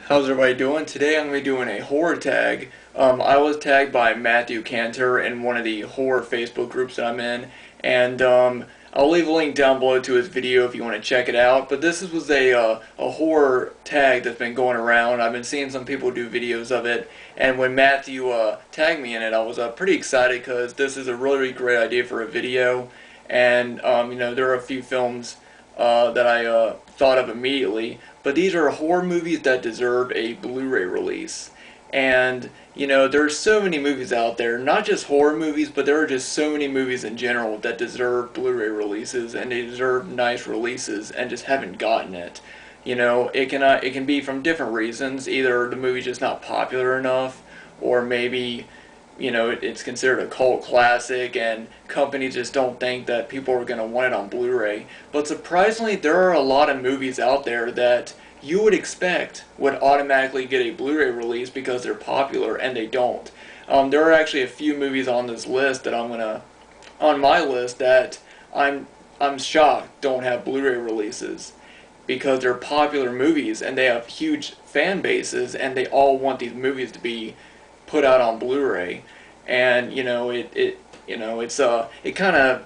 How's everybody doing? Today I'm going to be doing a horror tag. I was tagged by Matthew Cantor in one of the horror Facebook groups that I'm in, and I'll leave a link down below to his video if you want to check it out. But this was a horror tag that's been going around. I've been seeing some people do videos of it, and when Matthew tagged me in it, I was pretty excited because this is a really great idea for a video, and there are a few films that I thought of immediately. But these are horror movies that deserve a Blu-ray release. And, there's so many movies out there, not just horror movies, but there are just so many movies in general that deserve Blu-ray releases, and they deserve nice releases, and just haven't gotten it. It can be from different reasons. Either the movie's just not popular enough, or maybe it's considered a cult classic and companies just don't think that people are going to want it on Blu-ray. But surprisingly, there are a lot of movies out there that you would expect would automatically get a Blu-ray release because they're popular, and they don't. There are actually a few movies on this list that on my list that I'm shocked don't have Blu-ray releases because they're popular movies and they have huge fan bases and they all want these movies to be put out on Blu-ray. And it kind of,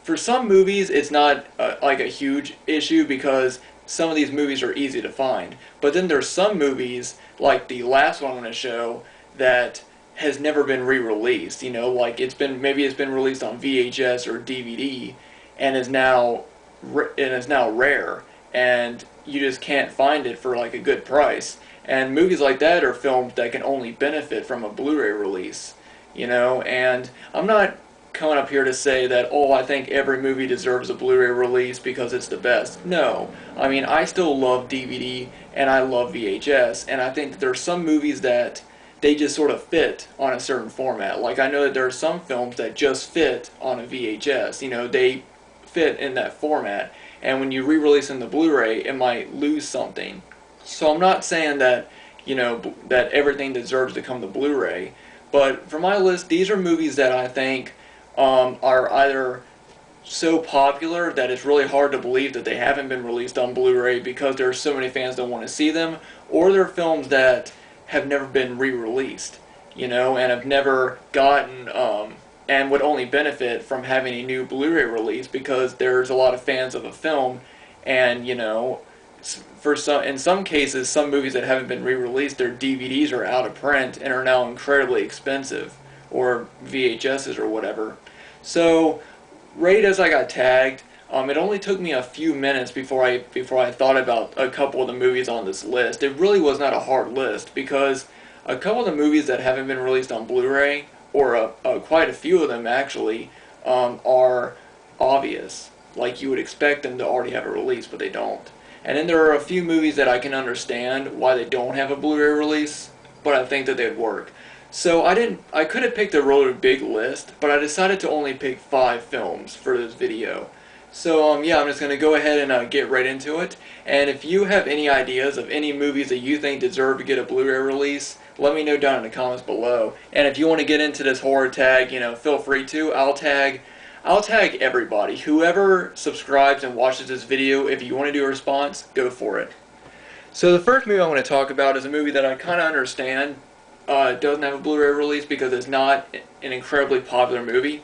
for some movies it's not like a huge issue because some of these movies are easy to find, but then there's some movies like the last one I'm going to show that has never been re-released. Like maybe it's been released on VHS or DVD and is now rare, and you just can't find it for like a good price. And movies like that are films that can only benefit from a Blu-ray release, and I'm not coming up here to say that, oh, I think every movie deserves a Blu-ray release because it's the best. No. I mean, I still love DVD and I love VHS, and I think that there are some movies that they just sort of fit on a certain format. Like, I know that there are some films that just fit on a VHS. They fit in that format, and when you re-release in the Blu-ray, it might lose something. So I'm not saying that, that everything deserves to come to Blu-ray, but for my list, these are movies that I think are either so popular that it's really hard to believe that they haven't been released on Blu-ray because there are so many fans that want to see them, or they're films that have never been re-released, and have never gotten, and would only benefit from having a new Blu-ray release because there's a lot of fans of a film, and, in some cases, some movies that haven't been re-released, their DVDs are out of print and are now incredibly expensive, or VHSs or whatever. So, right as I got tagged, it only took me a few minutes before I thought about a couple of the movies on this list. It really was not a hard list because a couple of the movies that haven't been released on Blu-ray, or quite a few of them actually, are obvious. Like you would expect them to already have a release, but they don't. And then there are a few movies that I can understand why they don't have a Blu-ray release, but I think that they'd work. So I could have picked a really big list, but I decided to only pick 5 films for this video. So yeah, I'm just going to go ahead and get right into it. And if you have any ideas of any movies that you think deserve to get a Blu-ray release, let me know down in the comments below. And if you want to get into this horror tag, feel free to. I'll tag everybody. Whoever subscribes and watches this video, if you want to do a response, go for it. So the first movie I want to talk about is a movie that I kind of understand doesn't have a Blu-ray release because it's not an incredibly popular movie,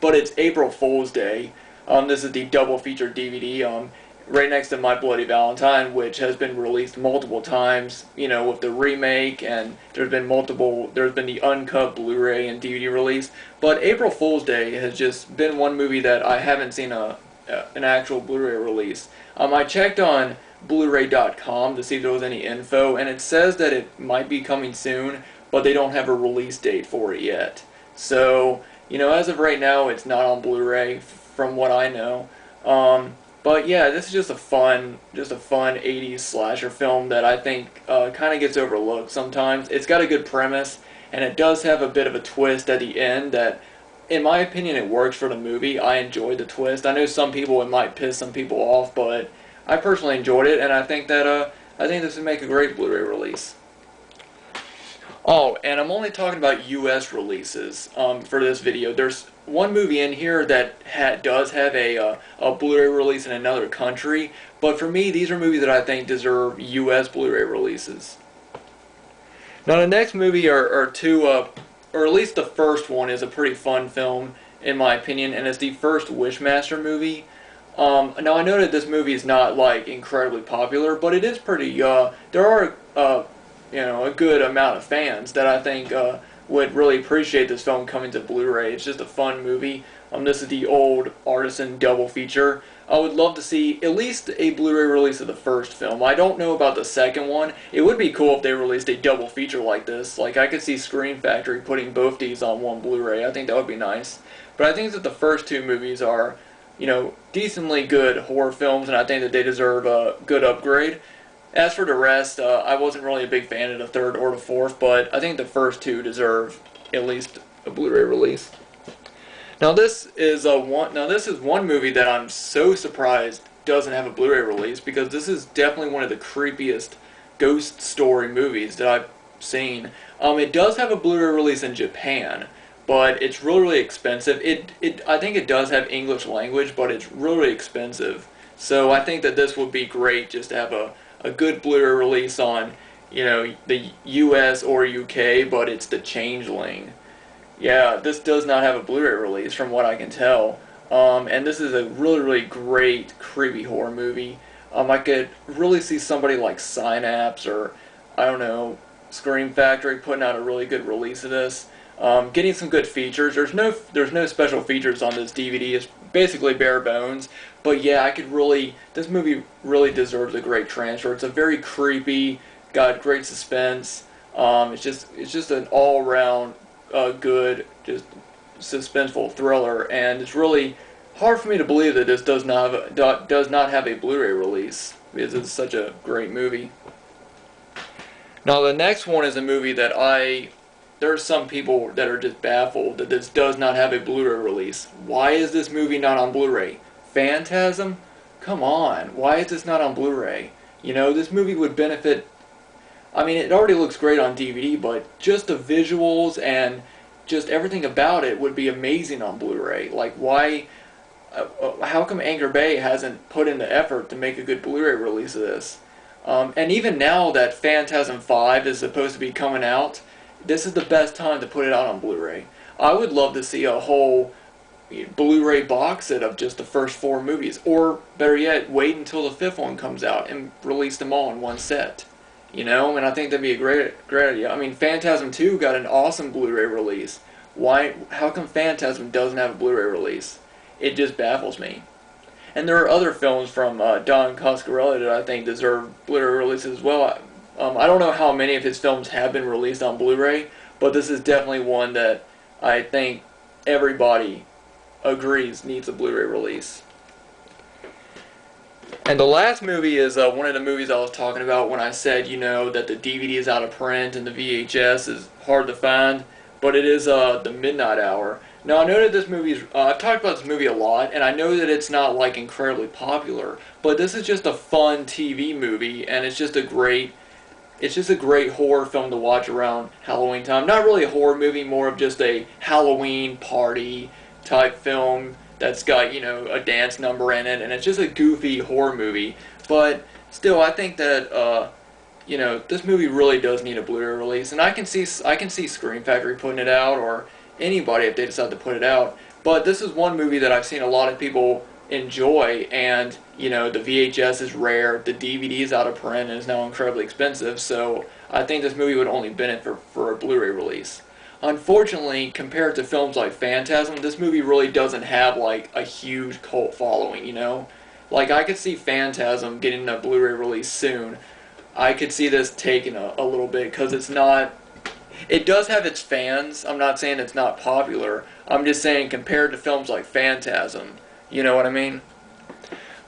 but it's April Fool's Day. This is the double feature DVD, right next to My Bloody Valentine, which has been released multiple times, with the remake, and there's been the uncut Blu-ray and DVD release. But April Fool's Day has just been one movie that I haven't seen an actual Blu-ray release. I checked on Blu-ray.com to see if there was any info, and it says that it might be coming soon, but they don't have a release date for it yet. So, as of right now, it's not on Blu-ray, from what I know. But yeah, this is just a fun 80s slasher film that I think kind of gets overlooked sometimes. It's got a good premise, and it does have a bit of a twist at the end that, in my opinion, it works for the movie. I enjoyed the twist. I know some people, it might piss some people off, but I personally enjoyed it, and I think that this would make a great Blu-ray release. Oh, and I'm only talking about U.S. releases for this video. There's one movie in here that does have a Blu-ray release in another country, but for me, these are movies that I think deserve U.S. Blu-ray releases. Now, the next movie are two, or at least the first one is a pretty fun film, in my opinion, and it's the first Wishmaster movie. Now, I know that this movie is not, like, incredibly popular, but it is pretty, there are, a good amount of fans that I think, would really appreciate this film coming to Blu-ray. It's just a fun movie. This is the old Artisan double feature. I would love to see at least a Blu-ray release of the first film. I don't know about the second one. It would be cool if they released a double feature like this. Like, I could see Scream Factory putting both these on one Blu-ray. I think that would be nice. But I think that the first two movies are, decently good horror films, and I think that they deserve a good upgrade. As for the rest, I wasn't really a big fan of the third or the fourth, but I think the first two deserve at least a Blu-ray release. Now this is one movie that I'm so surprised doesn't have a Blu-ray release, because this is definitely one of the creepiest ghost story movies that I've seen. It does have a Blu-ray release in Japan, but it's really, really expensive. I think it does have English language, but it's really, really expensive. So I think that this would be great just to have a good Blu-ray release on, the US or UK, but it's the Changeling. Yeah, this does not have a Blu-ray release from what I can tell. And this is a really, really great creepy horror movie. I could really see somebody like Synapse or, I don't know, Scream Factory putting out a really good release of this. Getting some good features. There's no special features on this DVD. It's basically bare bones. But yeah, this movie really deserves a great transfer. It's a very creepy, got great suspense. It's just an all-around good, just suspenseful thriller, and it's really hard for me to believe that this does not have a Blu-ray release, because it's such a great movie. Now the next one is a movie that there's some people that are just baffled that this does not have a Blu-ray release. Why is this movie not on Blu-ray? Phantasm? Come on, why is this not on Blu-ray? This movie would benefit. I mean, it already looks great on DVD, but just the visuals and just everything about it would be amazing on Blu-ray. Like, why? How come Anchor Bay hasn't put in the effort to make a good Blu-ray release of this? And even now that Phantasm 5 is supposed to be coming out, this is the best time to put it out on Blu-ray. I would love to see a whole Blu-ray box set of just the first 4 movies, or better yet, wait until the 5th one comes out and release them all in one set. And I think that'd be a great idea. I mean, Phantasm 2 got an awesome Blu-ray release. How come Phantasm doesn't have a Blu-ray release? It just baffles me. And there are other films from Don Coscarelli that I think deserve Blu-ray releases as well. I don't know how many of his films have been released on Blu-ray, but this is definitely one that I think everybody agrees needs a Blu-ray release. And the last movie is one of the movies I was talking about when I said, that the DVD is out of print and the VHS is hard to find, but it is The Midnight Hour. Now, I know that this movie is, I've talked about this movie a lot, and I know that it's not, like, incredibly popular, but this is just a fun TV movie, and it's just a great horror film to watch around Halloween time. Not really a horror movie, more of just a Halloween party type film that's got, a dance number in it, and it's just a goofy horror movie. But still, I think that, this movie really does need a Blu-ray release, and I can see Scream Factory putting it out, or anybody if they decide to put it out. But this is one movie that I've seen a lot of people enjoy, and, the VHS is rare, the DVD is out of print, and is now incredibly expensive, so I think this movie would only benefit for a Blu-ray release. Unfortunately, compared to films like Phantasm, this movie really doesn't have, like, a huge cult following, Like, I could see Phantasm getting a Blu-ray release soon. I could see this taking a little bit, because it does have its fans. I'm not saying it's not popular. I'm just saying compared to films like Phantasm, you know what I mean?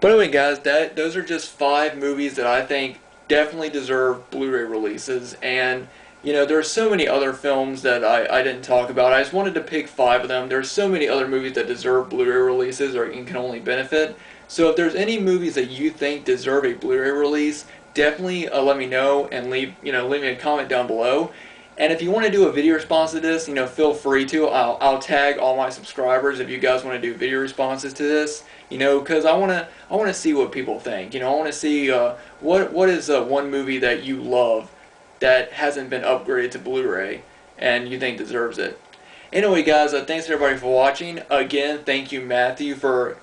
But anyway, guys, those are just 5 movies that I think definitely deserve Blu-ray releases, and there are so many other films that I didn't talk about. I just wanted to pick 5 of them. There's so many other movies that deserve Blu-ray releases or can only benefit. So if there's any movies that you think deserve a Blu-ray release, definitely let me know and leave me a comment down below. And if you want to do a video response to this, feel free to. I'll tag all my subscribers if you guys want to do video responses to this. Because I wanna see what people think. I want to see what is one movie that you love that hasn't been upgraded to Blu-ray and you think deserves it. Anyway, guys, thanks everybody for watching. Again, thank you, Matthew, for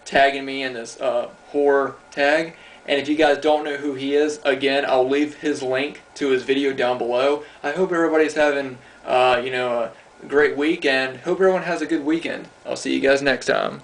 tagging me in this horror tag. And if you guys don't know who he is, again, I'll leave his link to his video down below. I hope everybody's having, a great week, and hope everyone has a good weekend. I'll see you guys next time.